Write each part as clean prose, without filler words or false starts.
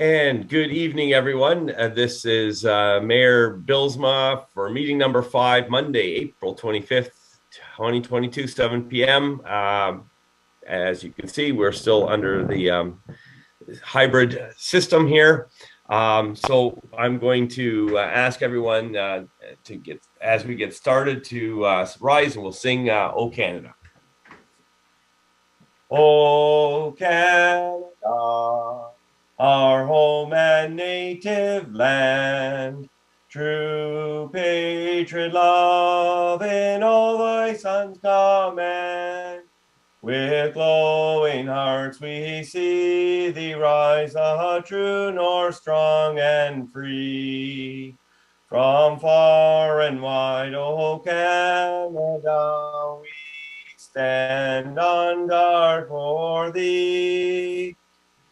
And good evening, everyone. This is Mayor Bilsma for meeting number 5, Monday, April 25th, 2022, 7 p.m. As you can see, we're still under the hybrid system here. So I'm going to ask everyone as we get started to rise, and we'll sing "O Canada." O Canada, our home and native land, true patriot love in all thy sons command. With glowing hearts we see thee rise, a true north, strong and free. From far and wide, O Canada, we stand on guard for thee.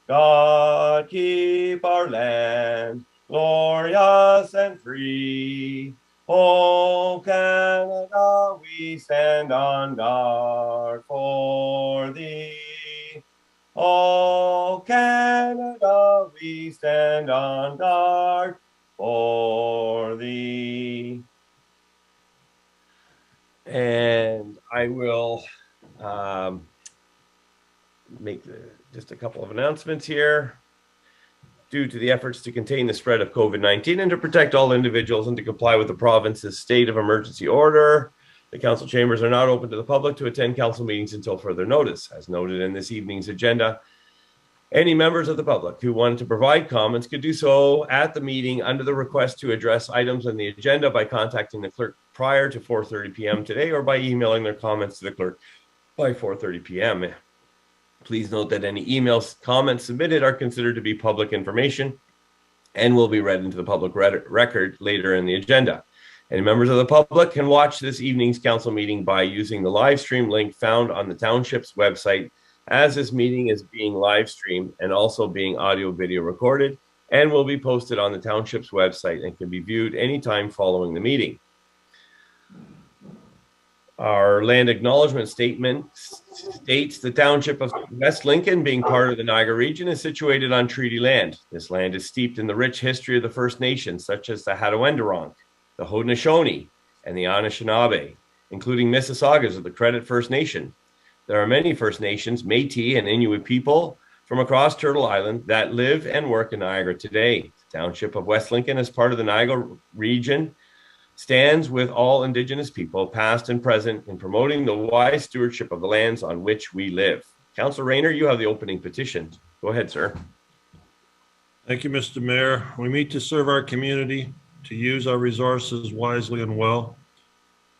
God keep our land glorious and free. O Canada, we stand on guard for thee. O Canada, we stand on guard for thee. And I will make just a couple of announcements here. Due to the efforts to contain the spread of COVID-19 and to protect all individuals and to comply with the province's state of emergency order, the council chambers are not open to the public to attend council meetings until further notice. As noted in this evening's agenda, any members of the public who wanted to provide comments could do so at the meeting under the request to address items on the agenda by contacting the clerk prior to 4:30 p.m. today or by emailing their comments to the clerk by 4:30 p.m. Please note that any emails, comments submitted are considered to be public information and will be read into the public record later in the agenda. Any members of the public can watch this evening's council meeting by using the live stream link found on the township's website, as this meeting is being live streamed and also being audio video recorded and will be posted on the township's website and can be viewed anytime following the meeting. Our land acknowledgement statement states the township of West Lincoln, being part of the Niagara region, is situated on treaty land. This land is steeped in the rich history of the First Nations, such as the Hattaway-Wendourong, the Haudenosaunee, and the Anishinaabe, including Mississaugas of the Credit First Nation. There are many First Nations, Métis, and Inuit people from across Turtle Island that live and work in Niagara today. The township of West Lincoln, as part of the Niagara region, stands with all Indigenous people, past and present, in promoting the wise stewardship of the lands on which we live. Councillor Rayner, you have the opening petition. Go ahead, sir. Thank you, Mr. Mayor. We meet to serve our community, to use our resources wisely and well,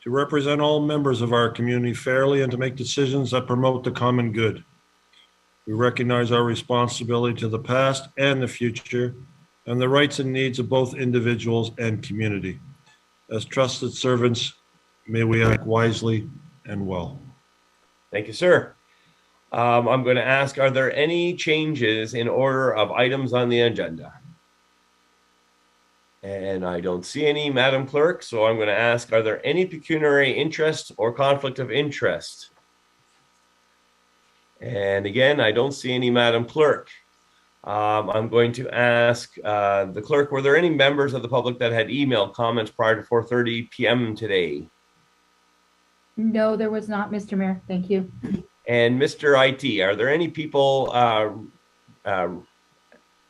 to represent all members of our community fairly, and to make decisions that promote the common good. We recognize our responsibility to the past and the future, and the rights and needs of both individuals and community. As trusted servants, may we act wisely and well. Thank you, sir. I'm going to ask, are there any changes in order of items on the agenda? And I don't see any, Madam Clerk, so I'm going to ask, are there any pecuniary interest or conflict of interest? And again, I don't see any, Madam Clerk. I'm going to ask the clerk, were there any members of the public that had emailed comments prior to 4:30 p.m. today? No, there was not, Mr. Mayor. Thank you. And Mr. IT, are there any people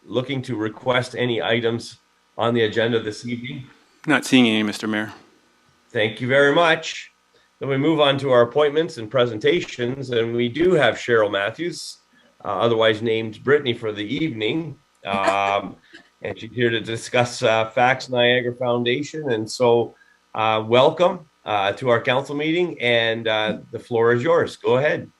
looking to request any items on the agenda this evening? Not seeing any, Mr. Mayor. Thank you very much. Then we move on to our appointments and presentations, and we do have Cheryl Matthews, otherwise named Brittany, for the evening. And she's here to discuss Facts Niagara Foundation. And so welcome to our council meeting, and the floor is yours. Go ahead.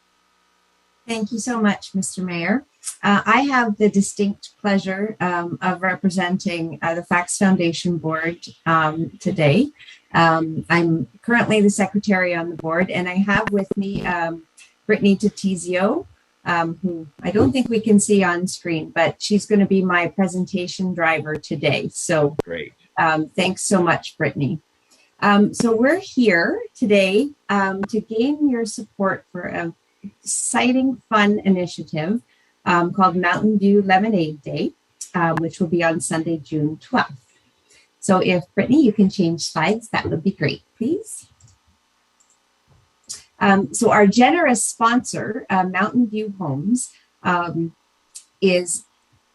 Thank you so much, Mr. Mayor. I have the distinct pleasure of representing the Facts Foundation Board today. I'm currently the secretary on the board, and I have with me Brittany Tatizio, who I don't think we can see on screen, but she's going to be my presentation driver today. So great. Thanks so much, Brittany. So we're here today to gain your support for an exciting, fun initiative called Mountain View Lemonade Day. which will be on Sunday, June 12th. So if Brittany, you can change slides, that would be great, please. So our generous sponsor, Mountain View Homes, is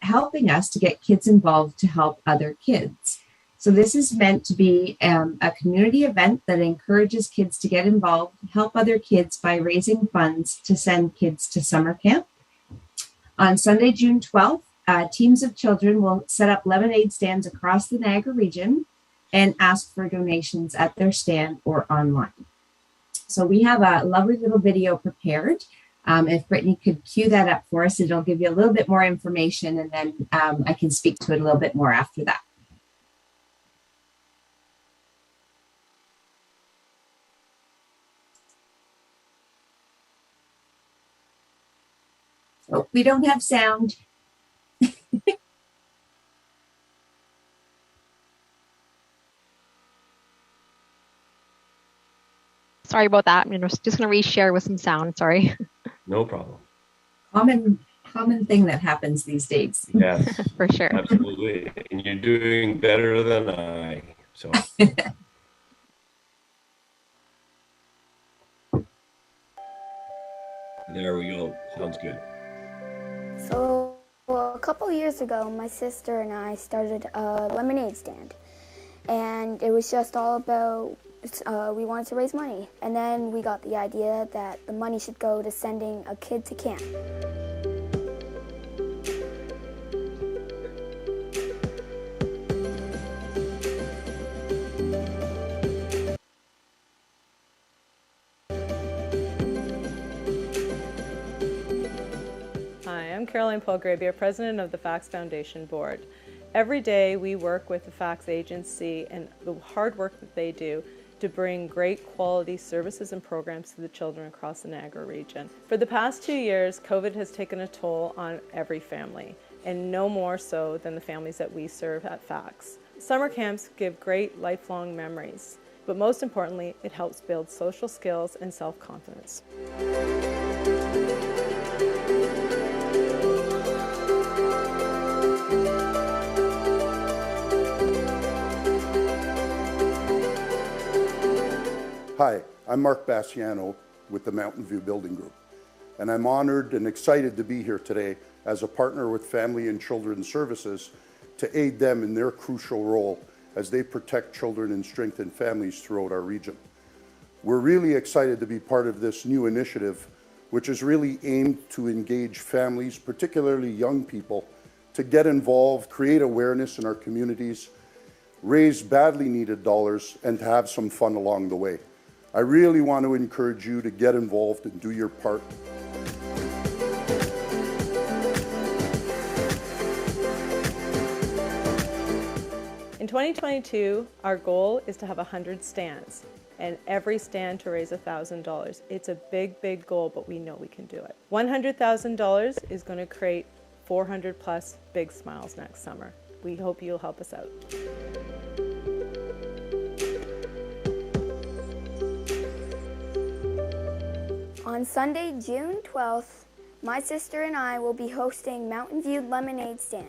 helping us to get kids involved to help other kids. So this is meant to be a community event that encourages kids to get involved, help other kids by raising funds to send kids to summer camp. On Sunday, June 12th, teams of children will set up lemonade stands across the Niagara region and ask for donations at their stand or online. So we have a lovely little video prepared. If Brittany could cue that up for us, it'll give you a little bit more information, and then I can speak to it a little bit more after that. Oh, we don't have sound. Sorry about that. I'm just going to reshare with some sound. Sorry. No problem. Common thing that happens these days. Yes, For sure. absolutely. And you're doing better than I. So. There we go. Sounds good. So a couple years ago, my sister and I started a lemonade stand, and it was just all about we wanted to raise money, and then we got the idea that the money should go to sending a kid to camp. Hi, I'm Caroline Paul-Grabier, President of the FACTS Foundation Board. Every day we work with the FACTS agency and the hard work that they do to bring great quality services and programs to the children across the Niagara region. For the past 2 years, COVID has taken a toll on every family, and no more so than the families that we serve at FACTS. Summer camps give great lifelong memories, but most importantly, it helps build social skills and self-confidence. Hi, I'm Mark Bassiano with the Mountain View Building Group, and I'm honored and excited to be here today as a partner with Family and Children's Services to aid them in their crucial role as they protect children and strengthen families throughout our region. We're really excited to be part of this new initiative, which is really aimed to engage families, particularly young people, to get involved, create awareness in our communities, raise badly needed dollars, and to have some fun along the way. I really want to encourage you to get involved and do your part. In 2022, our goal is to have 100 stands, and every stand to raise $1,000. It's a big, big goal, but we know we can do it. $100,000 is going to create 400 plus big smiles next summer. We hope you'll help us out. On Sunday, June 12th, my sister and I will be hosting Mountain View Lemonade Stand.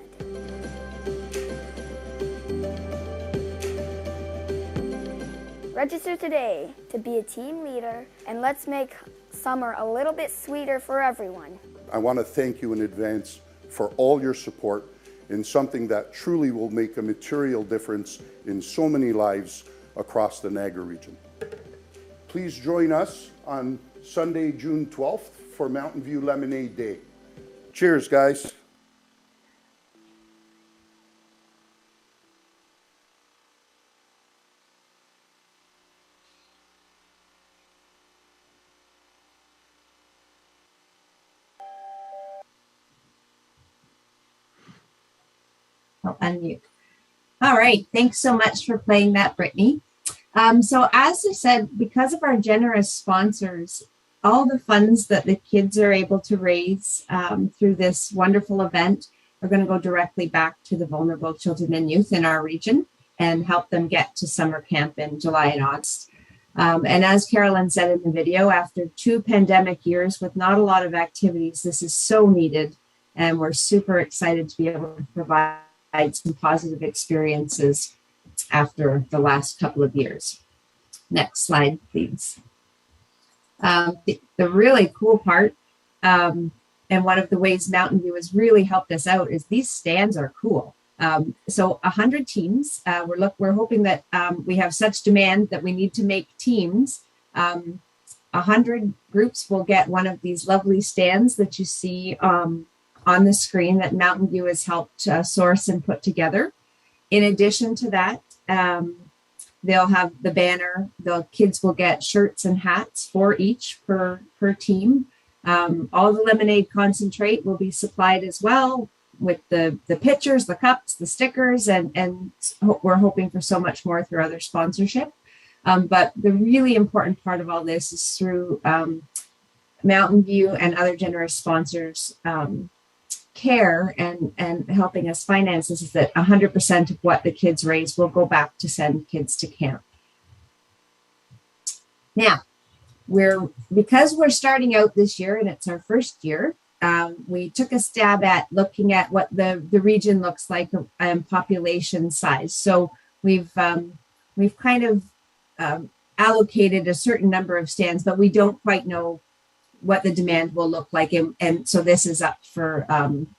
Register today to be a team leader, and let's make summer a little bit sweeter for everyone. I want to thank you in advance for all your support in something that truly will make a material difference in so many lives across the Niagara region. Please join us on Sunday, June 12th for Mountain View Lemonade Day. Cheers, guys. I'll unmute. All right, thanks so much for playing that, Brittany. So as I said, because of our generous sponsors, all the funds that the kids are able to raise through this wonderful event are going to go directly back to the vulnerable children and youth in our region and help them get to summer camp in July and August. And as Carolyn said in the video, after 2 pandemic years with not a lot of activities, this is so needed, and we're super excited to be able to provide some positive experiences after the last couple of years. Next slide, please. The really cool part, and one of the ways Mountain View has really helped us out, is these stands are cool. So 100 teams. We're hoping that we have such demand that we need to make teams. 100 groups will get one of these lovely stands that you see on the screen that Mountain View has helped source and put together. In addition to that, they'll have the banner. The kids will get shirts and hats for each per team. All the lemonade concentrate will be supplied as well, with the pitchers, the cups, the stickers, and we're hoping for so much more through other sponsorship. But the really important part of all this is through Mountain View and other generous sponsors' care and helping us finance this, is that 100% of what the kids raise will go back to send kids to camp. Now, because we're starting out this year and it's our first year, we took a stab at looking at what the region looks like and population size. So we've kind of allocated a certain number of stands, but we don't quite know what the demand will look like. And so this is up for,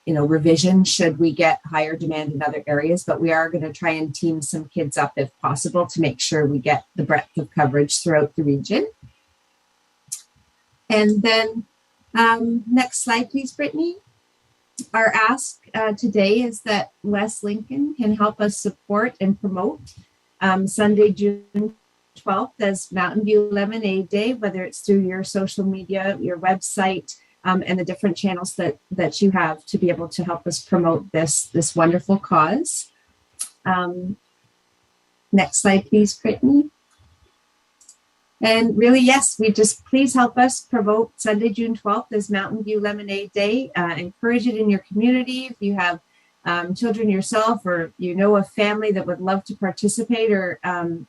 revision should we get higher demand in other areas, but we are going to try and team some kids up if possible to make sure we get the breadth of coverage throughout the region. And then next slide, please, Brittany. Our ask today is that West Lincoln can help us support and promote Sunday, June 12th as Mountain View Lemonade Day, whether it's through your social media, your website, and the different channels that you have to be able to help us promote this wonderful cause. Next slide, please, Brittany. And really, yes, we just please help us promote Sunday, June 12th as Mountain View Lemonade Day. Encourage it in your community. If you have children yourself, or you know a family that would love to participate, or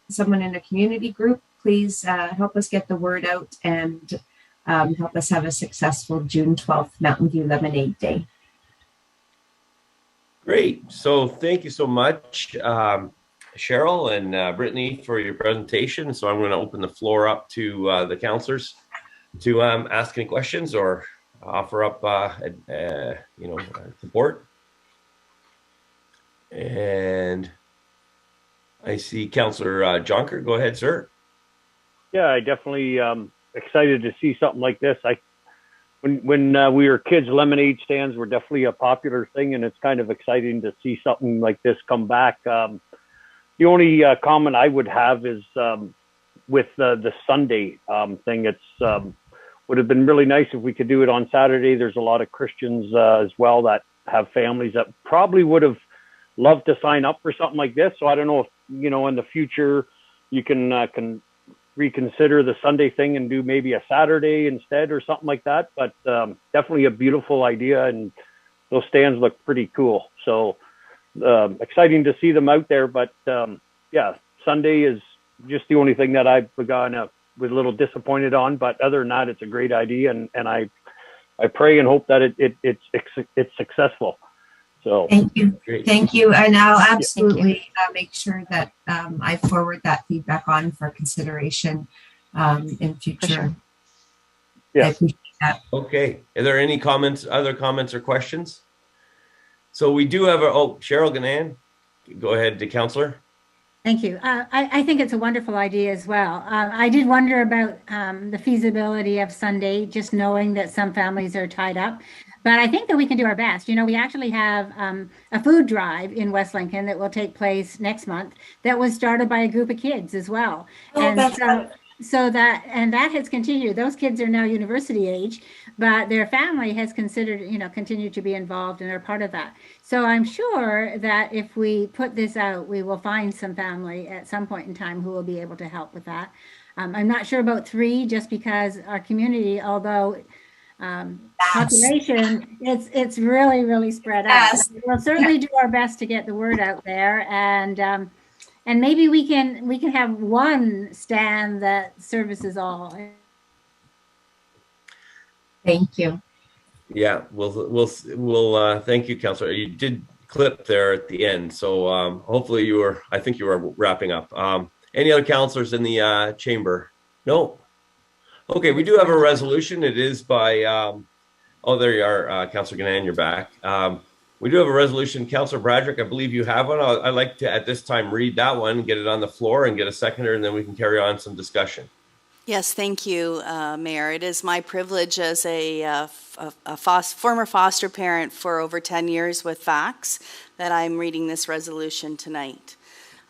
someone in a community group, please help us get the word out and help us have a successful June 12th Mountain View Lemonade Day. Great. So thank you so much, Cheryl and Brittany, for your presentation. So I'm going to open the floor up to the counselors to ask any questions or offer up, support. And I see Councillor Jonker. Go ahead, sir. Yeah, I definitely excited to see something like this. When we were kids, lemonade stands were definitely a popular thing, and it's kind of exciting to see something like this come back. The only comment I would have is with the Sunday thing. It's would have been really nice if we could do it on Saturday. There's a lot of Christians as well that have families that probably would have loved to sign up for something like this. So I don't know if, in the future you can reconsider the Sunday thing and do maybe a Saturday instead or something like that. But definitely a beautiful idea, and those stands look pretty cool. So exciting to see them out there. But yeah, Sunday is just the only thing that I've was a little disappointed on. But other than that, it's a great idea, and I pray and hope that it's successful. So thank you. Great. Thank you. And I'll absolutely make sure that I forward that feedback on for consideration in future. Sure. Yeah. I appreciate that. Okay. Are there any other comments or questions? So we do have Cheryl Ganan. Go ahead, Councillor. Thank you. I think it's a wonderful idea as well. I did wonder about the feasibility of Sunday, just knowing that some families are tied up. But I think that we can do our best. We actually have a food drive in West Lincoln that will take place next month that was started by a group of kids as well. Oh, and that's that has continued. Those kids are now university age, but their family has continued to be involved and are part of that. So I'm sure that if we put this out, we will find some family at some point in time who will be able to help with that. I'm not sure about 3, just because our community, although population, it's really, really spread out. We'll certainly do our best to get the word out there, and maybe we can have one stand that services all. Thank you. Yeah, we'll thank you, Councillor. You did clip there at the end. So hopefully I think you were wrapping up. Any other councillors in the chamber? No? Okay, we do have a resolution. It is by, oh, there you are, Councillor Ganan, you're back. We do have a resolution. Councillor Bradrick, I believe you have one. I'd like to, at this time, read that one, get it on the floor and get a seconder, and then we can carry on some discussion. Yes, thank you, Mayor. It is my privilege as a former foster parent for over 10 years with FACS that I'm reading this resolution tonight.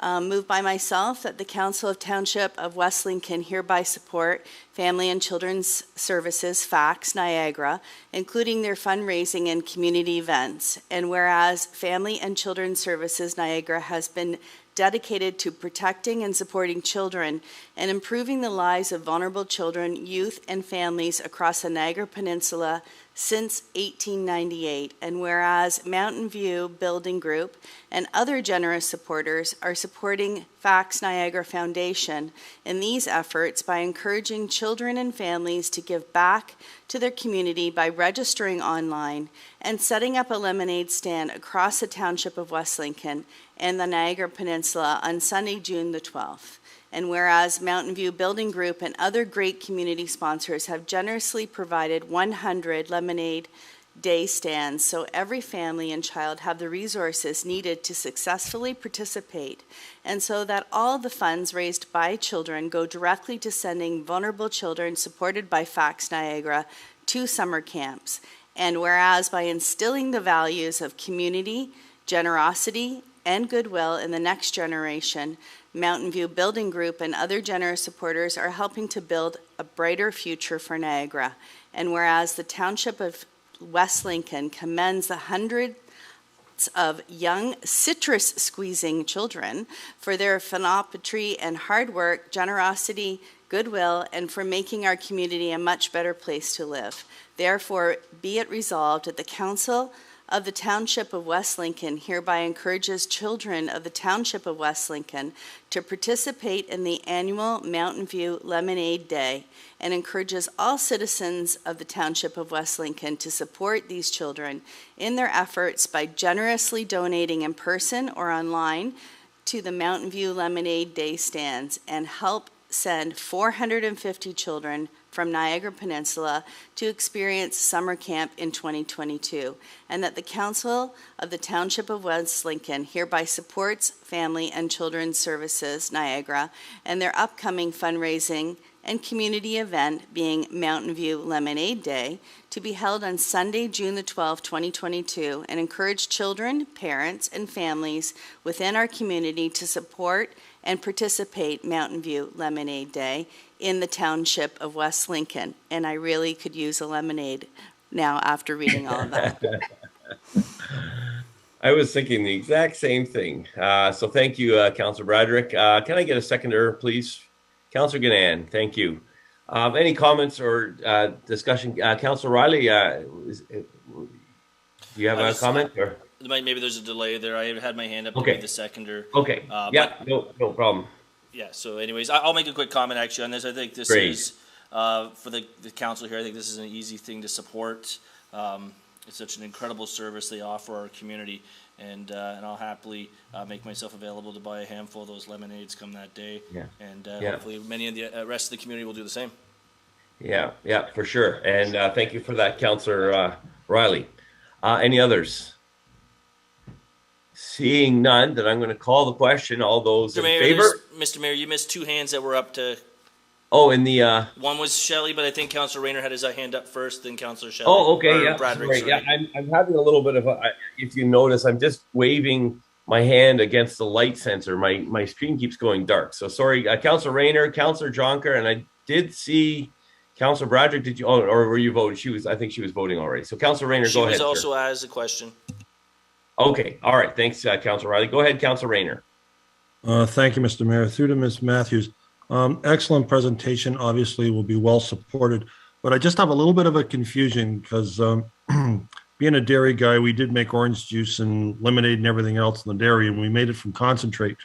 Moved by myself that the Council of Township of West Lincoln hereby support Family and Children's Services, FACS Niagara, including their fundraising and community events. And whereas Family and Children's Services Niagara has been dedicated to protecting and supporting children and improving the lives of vulnerable children, youth, and families across the Niagara Peninsula since 1898, and whereas Mountain View Building Group and other generous supporters are supporting FACS Niagara Foundation in these efforts by encouraging children and families to give back to their community by registering online and setting up a lemonade stand across the township of West Lincoln and the Niagara Peninsula on Sunday, June the 12th. And whereas Mountain View Building Group and other great community sponsors have generously provided 100 lemonade day stands so every family and child have the resources needed to successfully participate, and so that all the funds raised by children go directly to sending vulnerable children supported by FACS Niagara to summer camps. And whereas by instilling the values of community, generosity, and goodwill in the next generation, Mountain View Building Group and other generous supporters are helping to build a brighter future for Niagara. And whereas the Township of West Lincoln commends the hundreds of young citrus squeezing children for their philanthropy and hard work, generosity, goodwill, and for making our community a much better place to live. Therefore, be it resolved that the Council of the Township of West Lincoln hereby encourages children of the Township of West Lincoln to participate in the annual Mountain View Lemonade Day and encourages all citizens of the Township of West Lincoln to support these children in their efforts by generously donating in person or online to the Mountain View Lemonade Day stands and help send 450 children from Niagara Peninsula to experience summer camp in 2022, and that the Council of the Township of West Lincoln hereby supports Family and Children's Services Niagara and their upcoming fundraising and community event being Mountain View Lemonade Day to be held on Sunday, June the 12th, 2022, and encourage children, parents, and families within our community to support and participate Mountain View Lemonade Day in the Township of West Lincoln. And I really could use a lemonade now after reading all of that. I was thinking the exact same thing. So thank you, Councillor Bradrick. Can I get a seconder, please? Councillor Ganan, thank you. Any comments or discussion? Councillor Riley, do you have a comment? Or? Maybe there's a delay there. I had my hand up to Okay. be the seconder. Okay. Yeah, no problem. Yeah, so anyways, I'll make a quick comment actually on this. I think this Great. is, for the council here, I think this is an easy thing to support. It's such an incredible service they offer our community, and I'll happily make myself available to buy a handful of those lemonades come that day. Yeah. And Yeah. hopefully many of the rest of the community will do the same. Yeah, for sure. And thank you for that, Councillor Riley. Any others? Seeing none, then I'm going to call the question. All those in favor? Mr. Mayor, you missed two hands that were up to. Oh, in the. One was Shelley, but I think Councillor Rayner had his hand up first, then Councillor Shelley. Oh, okay, or yeah. Bradrick, Sorry. sorry. Yeah, I'm having a little bit of a. If you notice, I'm just waving my hand against the light sensor. My screen keeps going dark. So sorry, Councillor Rayner, Councillor Jonker, and I did see Councillor Bradrick. Did you? Oh, or were you voting? I think she was voting already. So Councillor Rayner, go ahead. She was also sir. asked a question. Okay, all right. Thanks, Councillor Riley. Go ahead, Councillor Rayner. Thank you, Mr. Mayor. Through to Ms. Matthews. Excellent presentation, obviously will be well supported, but I just have a little bit of a confusion because being a dairy guy, we did make orange juice and lemonade and everything else in the dairy, and we made it from concentrate.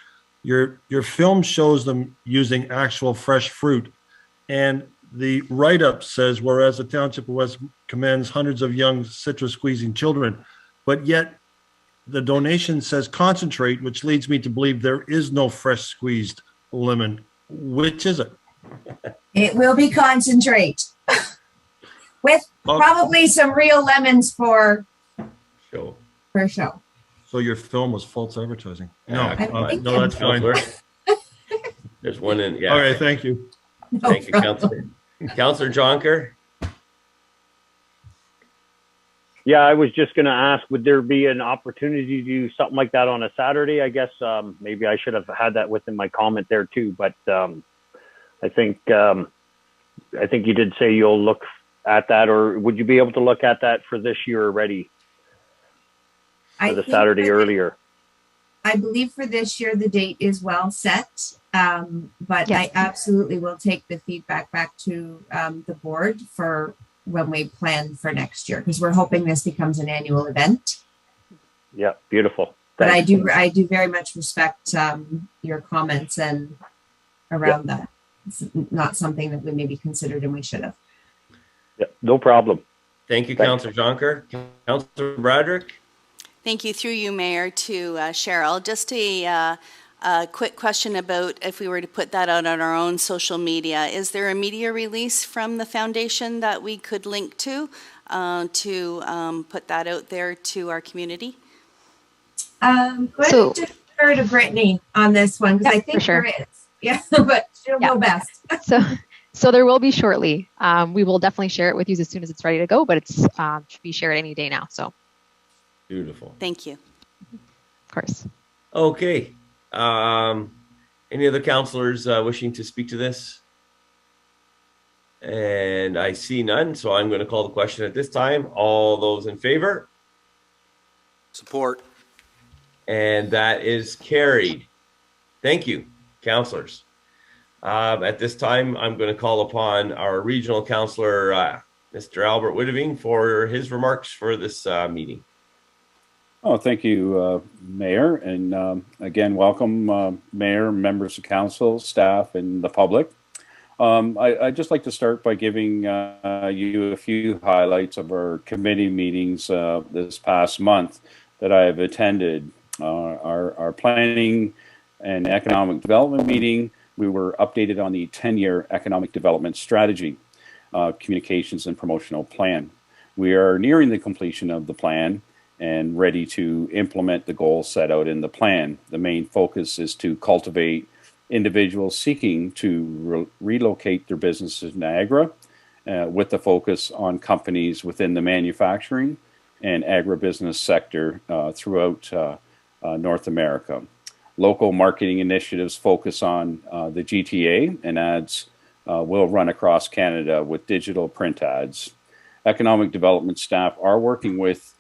Your film shows them using actual fresh fruit, and the write-up says, whereas the Township of West commends hundreds of young citrus squeezing children, but yet the donation says concentrate, which leads me to believe there is no fresh squeezed lemon. Which is it? It will be concentrate with probably some real lemons for Show. show. So your film was false advertising. No, No, that's fine. There's one in. Yeah. All right, thank you. Thank you, Councillor. Councillor Jonker. Yeah, I was just going to ask, would there be an opportunity to do something like that on a Saturday? I guess maybe I should have had that within my comment there too, but I think you did say you'll look at that, or would you be able to look at that for this year already? For the Saturday earlier. I believe for this year the date is well set, but I absolutely will take the feedback back to the board for when we plan for next year, because we're hoping this becomes an annual event. Yeah, beautiful. But I do very much respect your comments and around that. It's not something that we maybe considered and we should have. Yeah, no problem. Thank you, Councillor Jonker. Councillor Bradrick. Thank you, through you, Mayor, to Cheryl. Just a quick question about if we were to put that out on our own social media. Is there a media release from the foundation that we could link to put that out there to our community? I'm going to defer to Brittany on this one, because I think there is. Yeah, but she'll know best. So there will be shortly. We will definitely share it with you as soon as it's ready to go, but it's should be shared any day now. So beautiful. Thank you. Of course. Okay. Any other councillors wishing to speak to this? And I see none, so I'm going to call the question at this time. All those in favor? Support. And that is carried. Thank you, councillors. At this time, I'm going to call upon our regional councillor, Mr. Albert Witteveen, for his remarks for this meeting. Oh, thank you, Mayor. And again, welcome, Mayor, members of council, staff, and the public. I'd just like to start by giving you a few highlights of our committee meetings this past month that I have attended. Our planning and economic development meeting, we were updated on the 10-year economic development strategy, communications and promotional plan. We are nearing the completion of the plan and ready to implement the goals set out in the plan. The main focus is to cultivate individuals seeking to relocate their businesses in Niagara, with the focus on companies within the manufacturing and agribusiness sector throughout North America. Local marketing initiatives focus on the GTA, and ads will run across Canada with digital print ads. Economic development staff are working with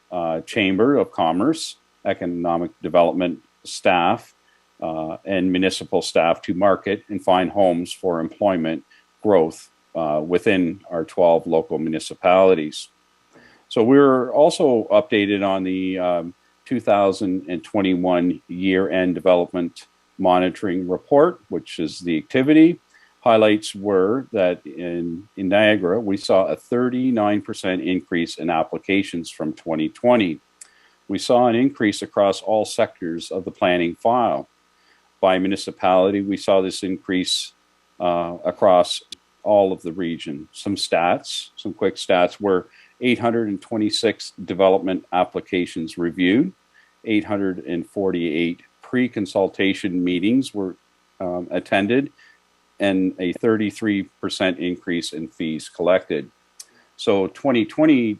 Chamber of Commerce, economic development staff, and municipal staff to market and find homes for employment growth within our 12 local municipalities. So we're also updated on the 2021 year-end development monitoring report, which is the activity. Highlights were that in Niagara, we saw a 39% increase in applications from 2020. We saw an increase across all sectors of the planning file. By municipality, we saw this increase across all of the region. Some quick stats were 826 development applications reviewed, 848 pre-consultation meetings were attended, and a 33% increase in fees collected. So 2020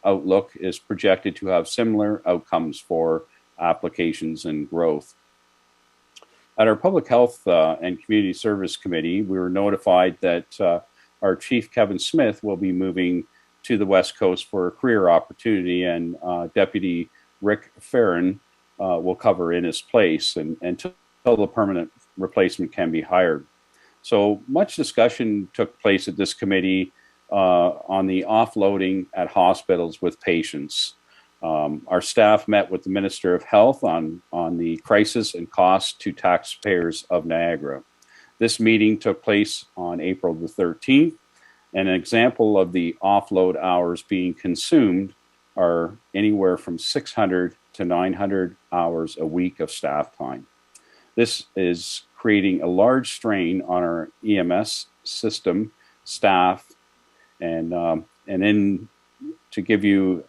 outlook is projected to have similar outcomes for applications and growth. At our Public Health and Community Service Committee, we were notified that our Chief Kevin Smith will be moving to the West Coast for a career opportunity, and Deputy Rick Farron will cover in his place until the permanent replacement can be hired. So much discussion took place at this committee on the offloading at hospitals with patients. Our staff met with the Minister of Health on the crisis and cost to taxpayers of Niagara. This meeting took place on April the 13th, and an example of the offload hours being consumed are anywhere from 600 to 900 hours a week of staff time. This is creating a large strain on our EMS system, staff, and in to give you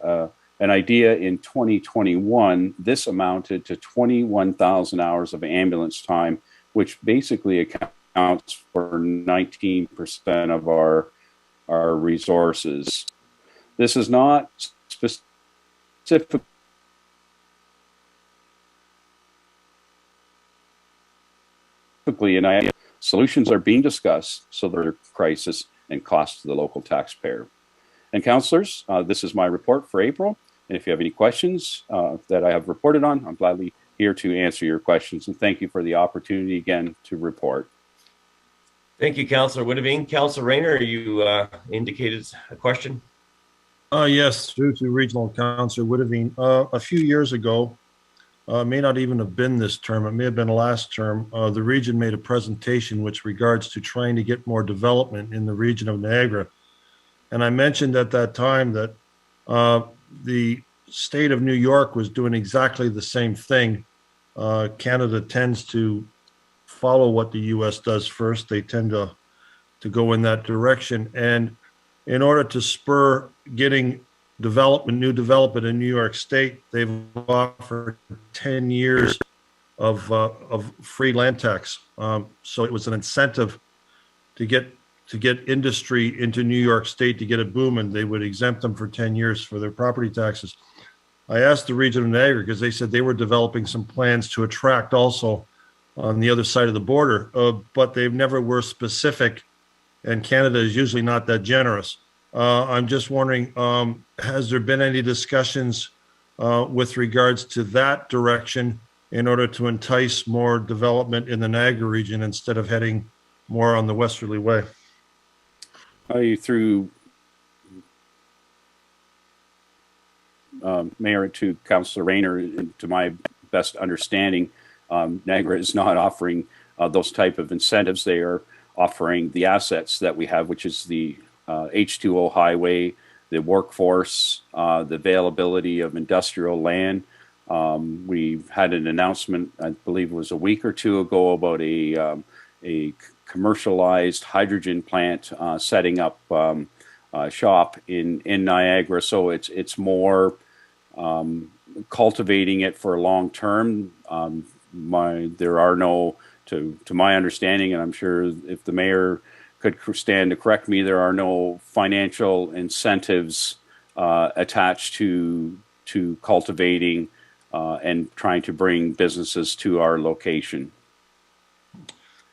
an idea, in 2021, this amounted to 21,000 hours of ambulance time, which basically accounts for 19% of our resources. This is not specifically an idea. Solutions are being discussed so that there are crisis and cost to the local taxpayer. And councillors, this is my report for April. And if you have any questions that I have reported on, I'm gladly here to answer your questions. And thank you for the opportunity again to report. Thank you, Councillor Woodavine. Councillor Rayner, you indicated a question. Yes, through to Regional Councillor Woodavine. A few years ago, may not even have been this term, it may have been last term, the region made a presentation which regards to trying to get more development in the region of Niagara. And I mentioned at that time that the state of New York was doing exactly the same thing. Canada tends to follow what the US does first. They tend to go in that direction. And in order to spur getting new development in New York State, they've offered 10 years of free land tax. So it was an incentive to get industry into New York State to get it booming. They would exempt them for 10 years for their property taxes. I asked the region of Niagara because they said they were developing some plans to attract also on the other side of the border, but they never were specific, and Canada is usually not that generous. I'm just wondering, has there been any discussions with regards to that direction in order to entice more development in the Niagara region instead of heading more on the westerly way? Through Mayor to Councillor Rayner, to my best understanding, Niagara is not offering those type of incentives. They are offering the assets that we have, which is the H2O highway, the workforce, the availability of industrial land. We've had an announcement, I believe it was a week or two ago, about a commercialized hydrogen plant setting up shop in Niagara. So it's more cultivating it for long term. There are no, to my understanding, and I'm sure if the mayor could stand to correct me, there are no financial incentives attached to cultivating and trying to bring businesses to our location.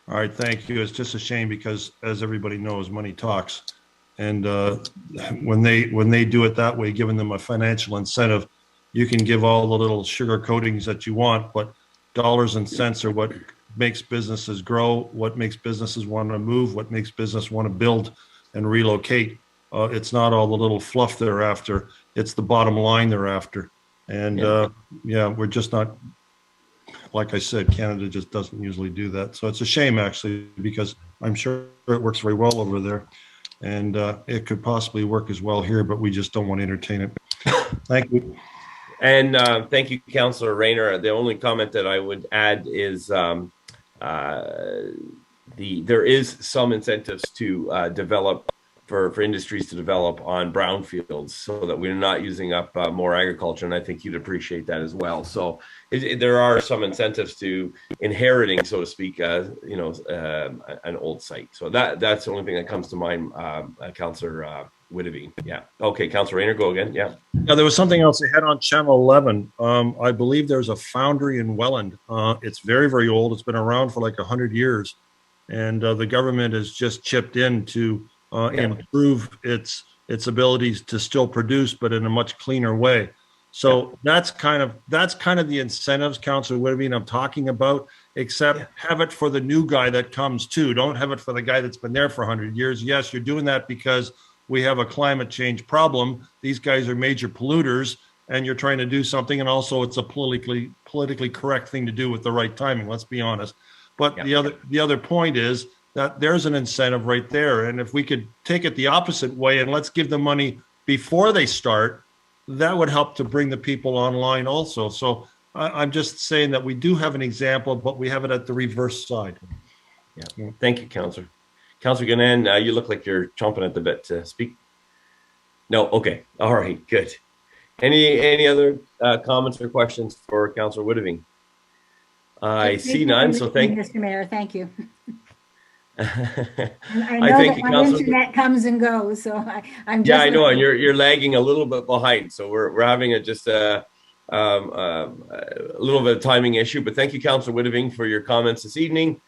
All right, thank you. It's just a shame because, as everybody knows, money talks. And when they do it that way, giving them a financial incentive, you can give all the little sugar coatings that you want, but dollars and cents are what makes businesses grow, what makes businesses want to move, what makes business want to build and relocate. It's not all the little fluff they're after. It's the bottom line they're after. And yeah, we're just not, like I said, Canada just doesn't usually do that. So it's a shame, actually, because I'm sure it works very well over there. And it could possibly work as well here, but we just don't want to entertain it. Thank you. And thank you, Councillor Rayner. The only comment that I would add is there is some incentives to develop for industries to develop on brownfields so that we're not using up more agriculture. And I think you'd appreciate that as well. So there are some incentives to inheriting, so to speak, an old site. So that's the only thing that comes to mind, Councillor Woodavine. Yeah. Okay, Councillor Rayner, go again. Yeah. Now, there was something else they had on Channel 11. I believe there's a foundry in Welland. It's very, very old. It's been around for like 100 years. And the government has just chipped in to improve its abilities to still produce, but in a much cleaner way. So that's kind of the incentives, Councillor Woodavine, I'm talking about, except have it for the new guy that comes too. Don't have it for the guy that's been there for 100 years. Yes, you're doing that because we have a climate change problem. These guys are major polluters and you're trying to do something. And also it's a politically correct thing to do with the right timing. Let's be honest. But the other point is that there's an incentive right there. And if we could take it the opposite way and let's give them money before they start, that would help to bring the people online also. So I'm just saying that we do have an example, but we have it at the reverse side. Yeah. Thank you, Councillor. Councillor Ganan, you look like you're chomping at the bit to speak. No, okay. All right, good. Any other comments or questions for Councillor Woodaving? I see none, so thank you, Mr. Mayor. Thank you. I know thank that you, my Councillor. internet comes and goes, so I'm just. Yeah, I know, and you're lagging a little bit behind, so we're having a little bit of timing issue. But thank you, Councillor Woodaving, for your comments this evening.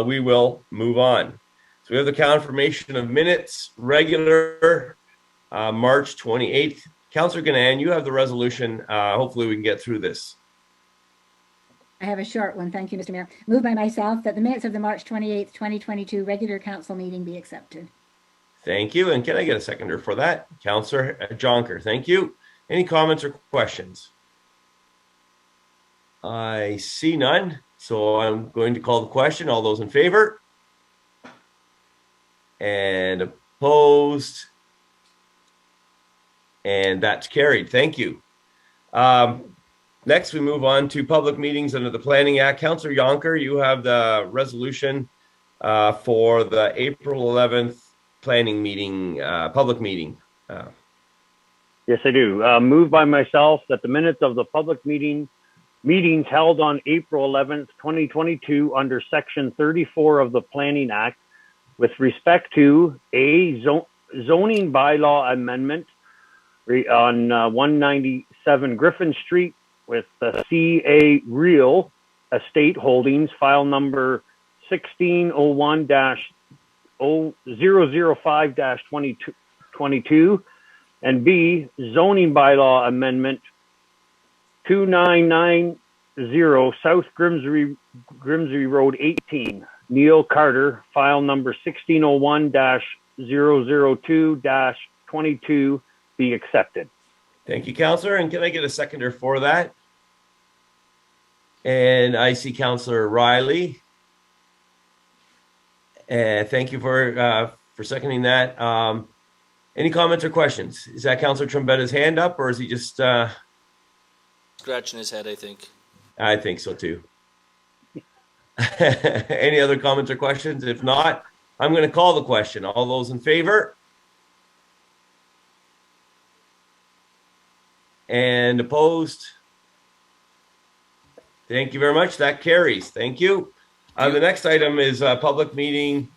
We will move on. So we have the confirmation of minutes, regular March 28th. Councillor Ganan, you have the resolution. Hopefully we can get through this. I have a short one. Thank you, Mr. Mayor. Moved by myself that the minutes of the March 28th, 2022 regular council meeting be accepted. Thank you. And can I get a seconder for that? Councillor Jonker, thank you. Any comments or questions? I see none. So I'm going to call the question. All those in favor? And opposed? And that's carried. Thank you. Next, we move on to public meetings under the Planning Act. Councillor Jonker, you have the resolution for the April 11th planning meeting, public meeting. Yes, I do. Moved by myself that the minutes of the public meetings held on April 11th, 2022 under Section 34 of the Planning Act with respect to a zoning bylaw amendment on 197 Griffin Street with the CA Real Estate Holdings, file number 1601-005-2022, and B, zoning bylaw amendment 2990 South Grimsby Road 18, Neil Carter, file number 1601-002-22, be accepted. Thank you, Councillor. And can I get a seconder for that? And I see Councillor Riley. Thank you for seconding that. Any comments or questions? Is that Councillor Trombetta's hand up, or is he just Scratching his head, I think. I think so too. Any other comments or questions? If not, I'm going to call the question. All those in favor? And opposed? Thank you very much. That carries. Thank you. The next item is a public meeting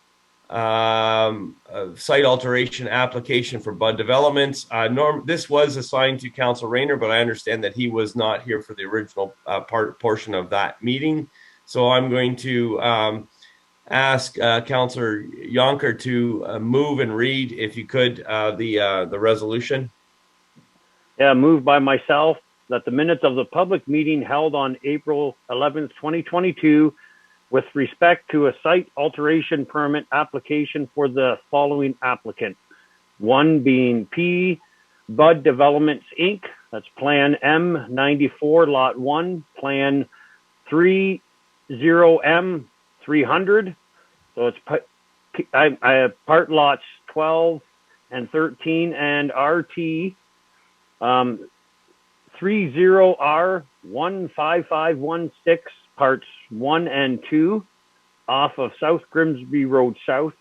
site alteration application for Bud Developments. This was assigned to Councillor Rayner, but I understand that he was not here for the original portion of that meeting. So I'm going to ask Councillor Jonker to move and read, if you could, the resolution. Yeah, moved by myself that the minutes of the public meeting held on April 11th, 2022, with respect to a site alteration permit application for the following applicant. One being P. Bud Developments, Inc. That's Plan M94, Lot 1, Plan 30M300. So it's I have part lots 12 and 13 and RT 30R15516, parts 1 and 2, off of South Grimsby Road South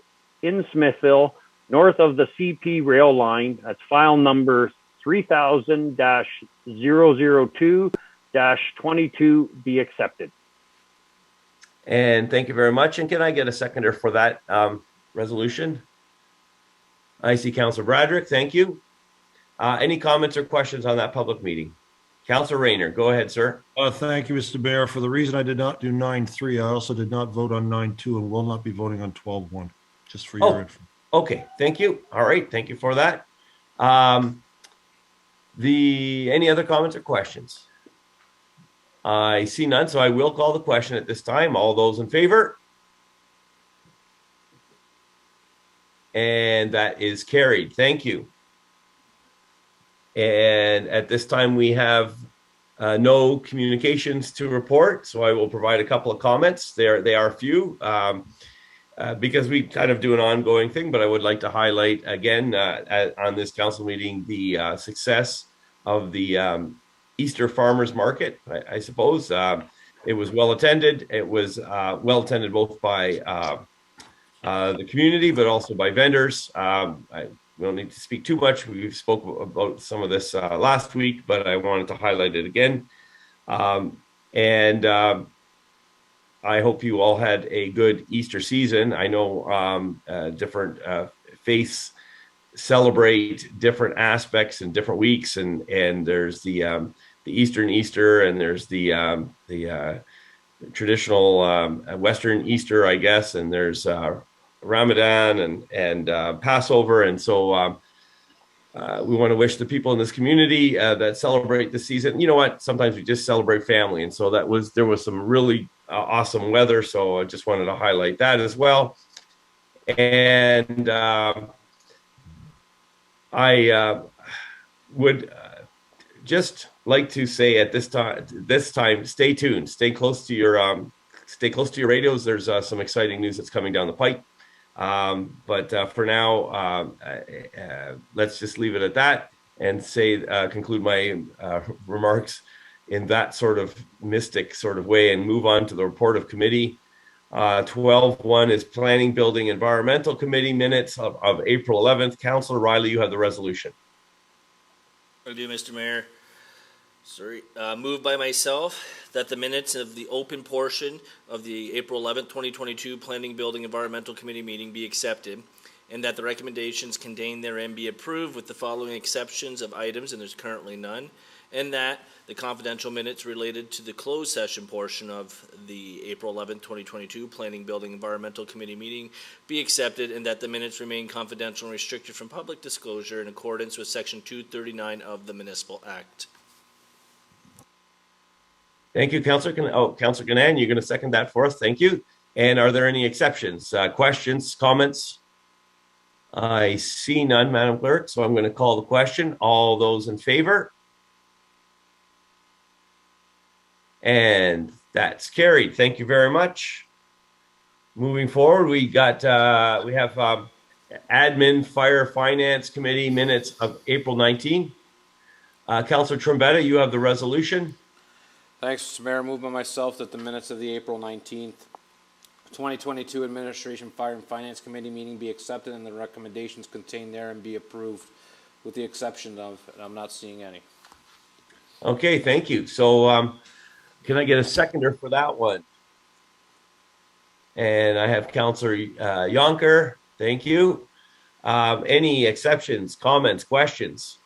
in Smithville, north of the CP rail line. That's file number 3000-002-22, be accepted. And thank you very much. And can I get a seconder for that resolution? I see Councillor Bradrick. Thank you. Any comments or questions on that public meeting? Councillor Rayner, go ahead, sir. Thank you, Mr. Mayor. For the reason I did not do 9.3, I also did not vote on 9.2 and will not be voting on 12.1, just for your info. Okay, thank you. All right, thank you for that. Any other comments or questions? I see none, so I will call the question at this time. All those in favor? And that is carried. Thank you. And at this time, we have no communications to report, so I will provide a couple of comments. They are few because we kind of do an ongoing thing, but I would like to highlight again on this council meeting the success Easter Farmers Market, I suppose. It was well attended. It was well attended both by the community, but also by vendors. We don't need to speak too much. We spoke about some of this last week, but I wanted to highlight it again. I hope you all had a good Easter season. I know different faiths celebrate different aspects in different weeks, and there's the Eastern Easter, and there's the traditional Western Easter, I guess, and there's Ramadan and Passover, and so we want to wish the people in this community that celebrate the season. You know what? Sometimes we just celebrate family, and so there was some really awesome weather. So I just wanted to highlight that as well. And I would just like to say at this time, stay tuned, stay close to your radios. There's some exciting news that's coming down the pipe. But for now, let's just leave it at that and conclude my remarks in that sort of mystic sort of way and move on to the report of committee. 12.1 is Planning, Building, Environmental Committee minutes of April 11th. Councillor Riley, you have the resolution. I do, Mr. Mayor. Moved by myself that the minutes of the open portion of the April 11th, 2022 Planning, Building, Environmental Committee meeting be accepted, and that the recommendations contained therein be approved with the following exceptions of items, and there's currently none, and that the confidential minutes related to the closed session portion of the April 11th, 2022 Planning, Building, Environmental Committee meeting be accepted, and that the minutes remain confidential and restricted from public disclosure in accordance with Section 239 of the Municipal Act. Thank you, Councillor. Councillor Ganan, you're going to second that for us. Thank you. And are there any exceptions, questions, comments? I see none, Madam Clerk, so I'm going to call the question. All those in favor? And that's carried. Thank you very much. Moving forward, we have Admin, Fire, Finance Committee minutes of April 19. Councillor Trombetta, you have the resolution. Thanks, Mr. Mayor. Moved by myself that the minutes of the April 19th, 2022 Administration, Fire and Finance Committee meeting be accepted and the recommendations contained therein be approved with the exception of, and I'm not seeing any. Okay, thank you. So can I get a seconder for that one? And I have Councillor Yonker. Thank you. Any exceptions, comments, questions?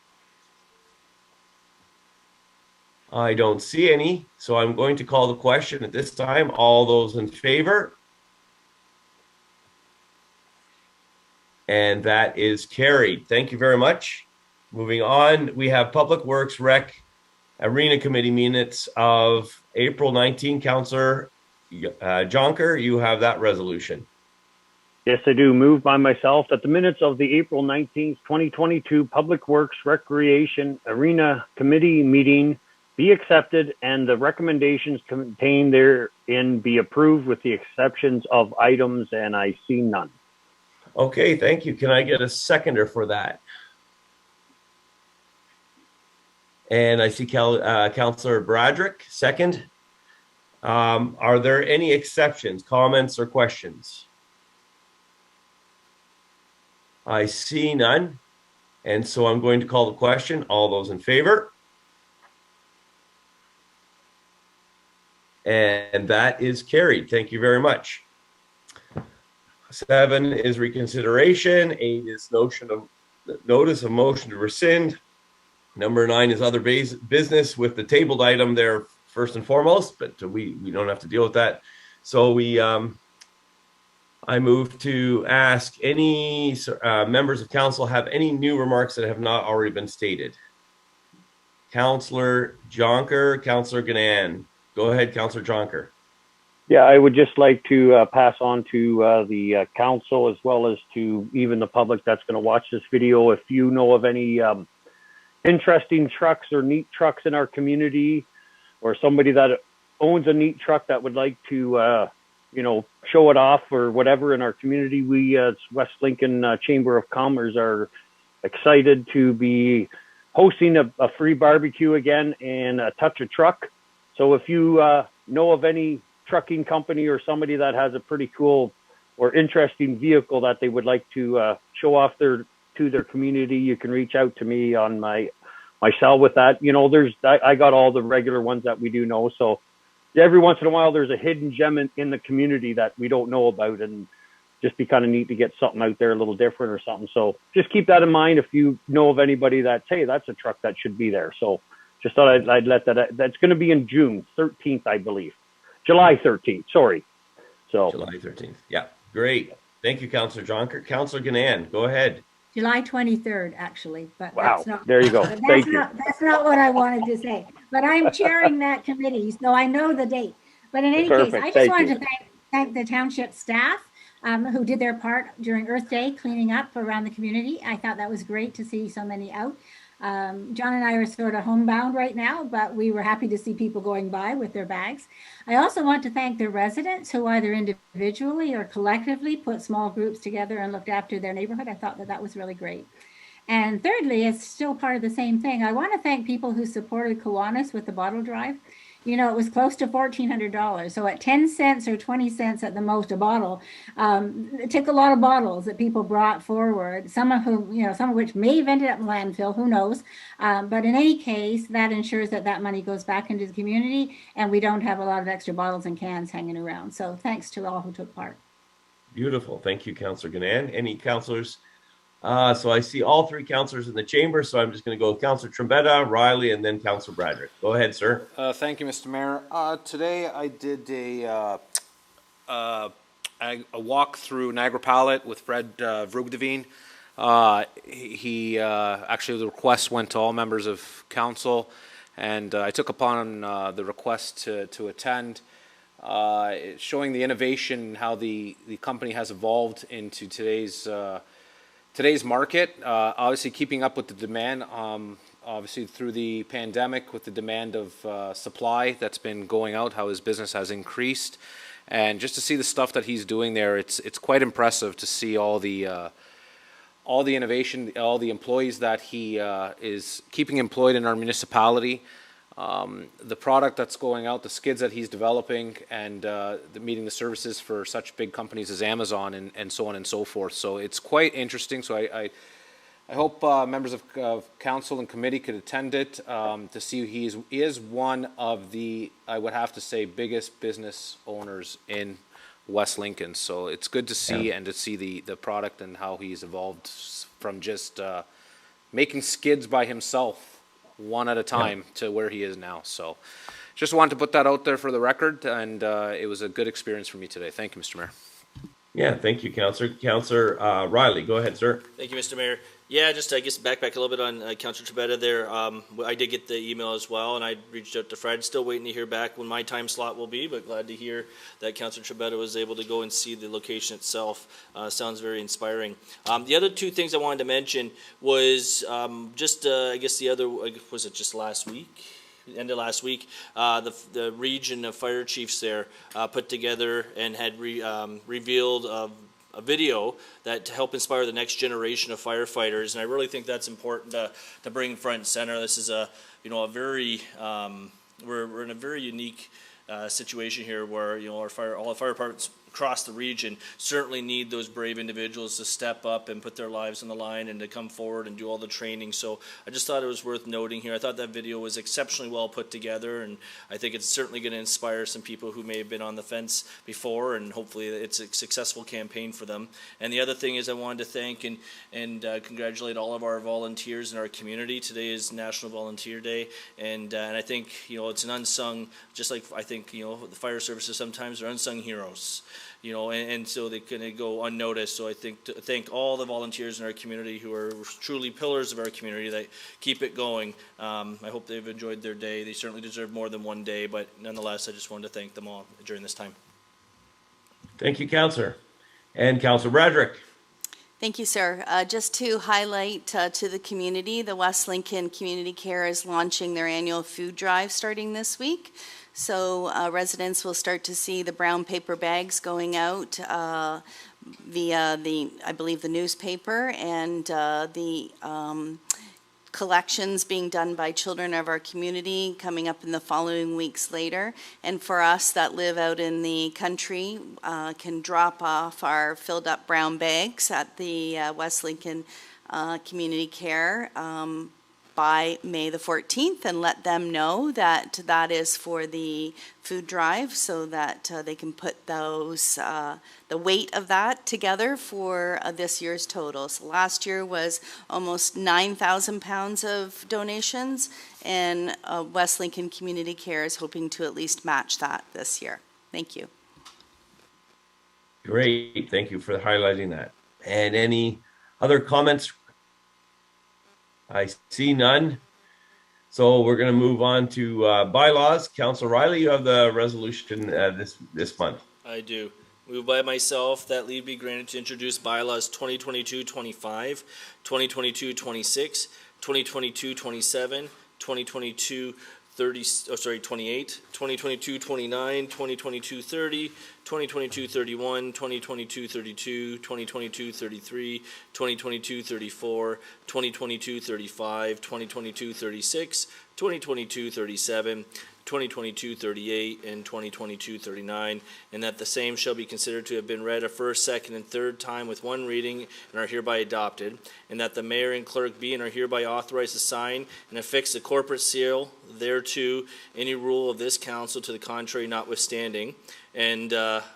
I don't see any, so I'm going to call the question at this time. All those in favor? And that is carried. Thank you very much. Moving on, we have Public Works Rec Arena Committee minutes of April 19. Councillor Jonker, you have that resolution. Yes, I do. Moved by myself that the minutes of the April 19th, 2022 Public Works Recreation Arena Committee meeting be accepted and the recommendations contained therein be approved with the exceptions of items, and I see none. Okay, thank you. Can I get a seconder for that? And I see Councillor Broderick, second. Are there any exceptions, comments, or questions? I see none. And so I'm going to call the question. All those in favor? And that is carried. Thank you very much. 7 is reconsideration. 8 is notice of motion to rescind. Number 9 is other business with the tabled item there first and foremost, but we don't have to deal with that. So I move to ask any members of council have any new remarks that have not already been stated. Councillor Jonker, Councillor Ganan. Go ahead, Councillor Jonker. Yeah, I would just like to pass on to the council as well as to even the public that's going to watch this video. If you know of any interesting trucks or neat trucks in our community, or somebody that owns a neat truck that would like to, show it off or whatever in our community, we as West Lincoln Chamber of Commerce are excited to be hosting a free barbecue again and a touch of truck. So if you know of any trucking company or somebody that has a pretty cool or interesting vehicle that they would like to show off to their community, you can reach out to me on my cell with that. You know, I got all the regular ones that we do know. So every once in a while, there's a hidden gem in the community that we don't know about, and just be kind of neat to get something out there a little different or something. So just keep that in mind if you know of anybody that, hey, that's a truck that should be there. So just thought I'd let that's going to be in June 13th, I believe. July 13th, sorry. So July 13th. Yeah, great. Thank you, Councillor Jonker. Councillor Gannan, go ahead. July 23rd, actually, but wow, that's not, there you go. Thank you. That's not what I wanted to say, but I'm chairing that committee, so I know the date. But in any case, I just wanted to thank the township staff who did their part during Earth Day, cleaning up around the community. I thought that was great to see so many out. John and I are sort of homebound right now, but we were happy to see people going by with their bags. I also want to thank the residents who either individually or collectively put small groups together and looked after their neighborhood. I thought that was really great. And thirdly, it's still part of the same thing. I want to thank people who supported Kiwanis with the bottle drive. You know, it was close to $1,400. So at 10 cents or 20 cents at the most a bottle, it took a lot of bottles that people brought forward, some of which may have ended up in landfill, who knows. But in any case, that ensures that money goes back into the community and we don't have a lot of extra bottles and cans hanging around. So thanks to all who took part. Beautiful. Thank you, Councillor Gannan. Any councillors? So I see all three councillors in the chamber, so I'm just going to go with Councillor Trombetta, Riley, and then Councillor Bradrick. Go ahead, sir. Thank you, Mr. Mayor. Today I did a walk through Niagara Palette with Fred Vrugdeveen. He actually, the request went to all members of council, and I took upon the request to attend, showing the innovation, how the company has evolved into today's market, obviously keeping up with the demand, obviously through the pandemic with the demand of supply that's been going out, how his business has increased. And just to see the stuff that he's doing there, it's quite impressive to see all the innovation, all the employees that he is keeping employed in our municipality. The product that's going out, the skids that he's developing, and meeting the services for such big companies as Amazon and so on and so forth. So it's quite interesting. So I hope members of council and committee could attend it to see he is one of the, I would have to say, biggest business owners in West Lincoln. So it's good to see and to see the product and how he's evolved from just making skids by himself one at a time to where he is now. So just wanted to put that out there for the record, and it was a good experience for me today. Thank you, Mr. Mayor. Yeah, thank you, Councillor. Councillor Riley, go ahead, sir. Thank you, Mr. Mayor. Yeah, just I guess backpack a little bit on Councillor Trombetta there. I did get the email as well, and I reached out to Fred. Still waiting to hear back when my time slot will be, but glad to hear that Councillor Trombetta was able to go and see the location itself. Sounds very inspiring. The other two things I wanted to mention was just I guess the other, was it just last week? End of last week, the region of fire chiefs there put together and had revealed a video that to help inspire the next generation of firefighters, and I really think that's important to bring front and center. This is a very we're in a very unique situation here where all the fire departments across the region certainly need those brave individuals to step up and put their lives on the line and to come forward and do all the training. So I just thought it was worth noting here. I thought that video was exceptionally well put together, and I think it's certainly going to inspire some people who may have been on the fence before, and hopefully it's a successful campaign for them. And the other thing is I wanted to thank and congratulate all of our volunteers in our community. Today is National Volunteer Day, and I think it's an unsung, just like I think the fire services sometimes are unsung heroes. And so they can go unnoticed. So I think to thank all the volunteers in our community who are truly pillars of our community that keep it going. I hope they've enjoyed their day. They certainly deserve more than one day, but nonetheless, I just wanted to thank them all during this time. Thank you, Councillor. And Councillor Bradrick. Thank you, sir. Just to highlight to the community, the West Lincoln Community Care is launching their annual food drive starting this week. So residents will start to see the brown paper bags going out via I believe the newspaper, and the collections being done by children of our community coming up in the following weeks later. And for us that live out in the country, can drop off our filled up brown bags at the West Lincoln Community Care by May the 14th and let them know that that is for the food drive, so that they can put those, the weight of that together for this year's total. So last year was almost 9,000 pounds of donations, and West Lincoln Community Care is hoping to at least match that this year. Thank you. Great, thank you for highlighting that. And any other comments? I see none. So we're going to move on to bylaws. Councillor Riley, you have the resolution this month. I do. Moved by myself that leave be granted to introduce bylaws 2022-25, 2022-26, 2022-27, 2022-28, 2022-29, 2022-30, 2022-31, 2022-32, 2022-33, 2022-34, 2022-35, 2022-36, 2022-37, 2022-38, and 2022-39, and that the same shall be considered to have been read a first, second, and third time with one reading and are hereby adopted, and that the mayor and clerk be and are hereby authorized to sign and affix the corporate seal thereto, any rule of this council to the contrary notwithstanding. And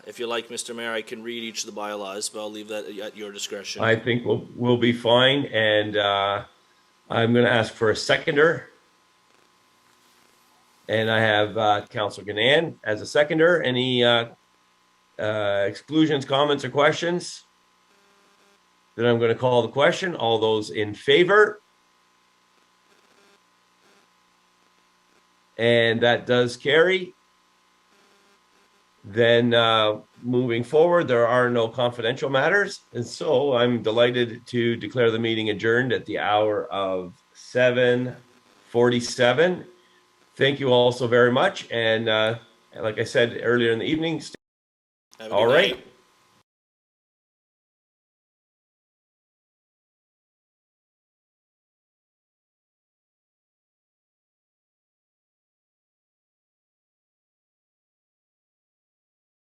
if you like, Mr. Mayor, I can read each of the bylaws, but I'll leave that at your discretion. I think we'll be fine, and I'm going to ask for a seconder. And I have Councillor Ganan as a seconder. Any exclusions, comments, or questions? Then I'm going to call the question. All those in favor? And that does carry. Then moving forward, there are no confidential matters. And so I'm delighted to declare the meeting adjourned at the hour of 7:47. Thank you all so very much. And like I said earlier in the evening, all right.